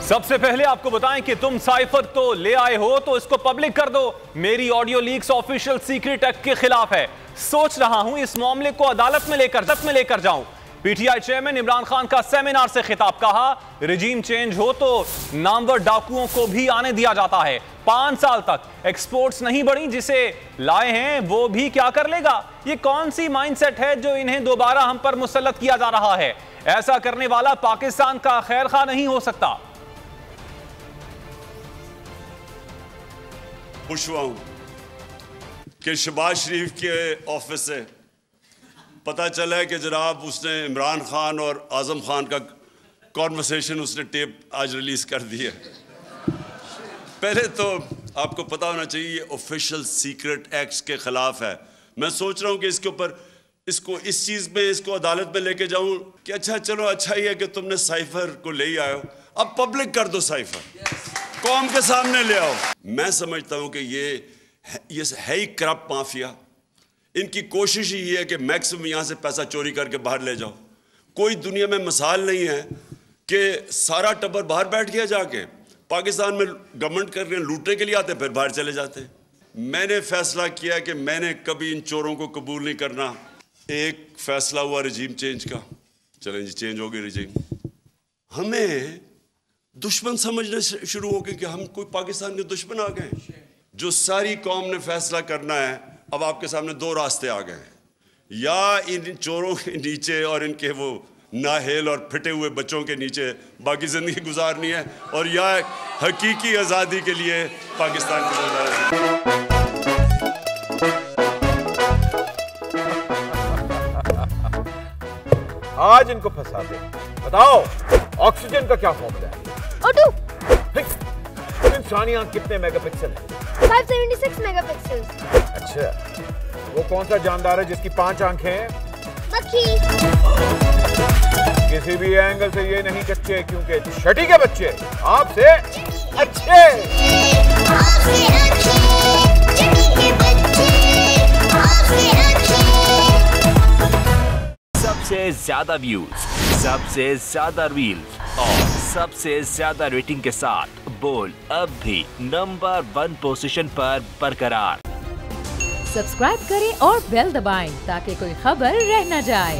सबसे पहले आपको बताएं कि तुम साइफर तो ले आए हो तो इसको पब्लिक कर दो। मेरी audio leaks official secret act के खिलाफ है। सोच रहा हूं इस मामले को अदालत में लेकर जाऊं। पीटीआई चेयरमैन इमरान खान का सेमिनार से खिताब, कहा रिजीम चेंज हो तो नामवर डाकुओं को भी आने दिया जाता है। 5 साल तक एक्सपोर्ट्स नहीं बढ़ी, जिसे लाए हैं वो भी क्या कर लेगा। ये कौन सी माइंडसेट है जो इन्हें दोबारा हम पर मुसल्लत किया जा रहा है। ऐसा करने वाला पाकिस्तान का खैर खा नहीं हो सकता। खुश हुआ हूं कि शहबाज शरीफ के ऑफिस से पता चला है कि जनाब उसने इमरान खान और आजम खान का कॉन्वर्सेशन उसने टेप आज रिलीज कर दी है। पहले तो आपको पता होना चाहिए ये ऑफिशियल सीक्रेट एक्ट्स के खिलाफ है। मैं सोच रहा हूं कि इसके ऊपर इस चीज में इसको अदालत में लेके जाऊं कि अच्छा चलो अच्छा ही है कि तुमने साइफर को ले ही आयो, अब पब्लिक कर दो साइफर, कौम के सामने ले आओ। मैं समझता हूं कि ये है ही करप्ट माफिया। इनकी कोशिश ही है कि मैक्सिमम यहां से पैसा चोरी करके बाहर ले जाओ। कोई दुनिया में मिसाल नहीं है कि सारा टब्बर बाहर बैठ गया जाके। पाकिस्तान में गवर्नमेंट कर रहे हैं, लूटने के लिए आते फिर बाहर चले जाते हैं। मैंने फैसला किया कि मैंने कभी इन चोरों को कबूल नहीं करना। एक फैसला हुआ रिजीम चेंज का, चलें जी चेंज हो गई रिजीम। हमें दुश्मन समझने शुरू हो गए कि हम कोई पाकिस्तान के दुश्मन आ गए। जो सारी कौम ने फैसला करना है, अब आपके सामने 2 रास्ते आ गए हैं। या इन चोरों के नीचे और इनके वो नाहेल और फिटे हुए बच्चों के नीचे बाकी जिंदगी गुजारनी है, और या हकीकी आज़ादी के लिए पाकिस्तान की गुजारनी। आज इनको फंसा दे। बताओ ऑक्सीजन का क्या फॉर्मूला है? O2। इंसानी आंख कितने मेगापिक्सल है? 576 मेगापिक्सल। अच्छा, वो कौन सा जानदार है जिसकी 5 आंखें हैं? मक्खी। किसी भी एंगल से ये नहीं कच्चे, क्योंकि छठी के बच्चे आपसे अच्छे। सबसे ज्यादा व्यूज, सबसे ज्यादा रील्स और सबसे ज्यादा रेटिंग के साथ बोल अब भी नंबर 1 पोजीशन पर बरकरार। सब्सक्राइब करें और बेल दबाएं ताकि कोई खबर रह न जाए।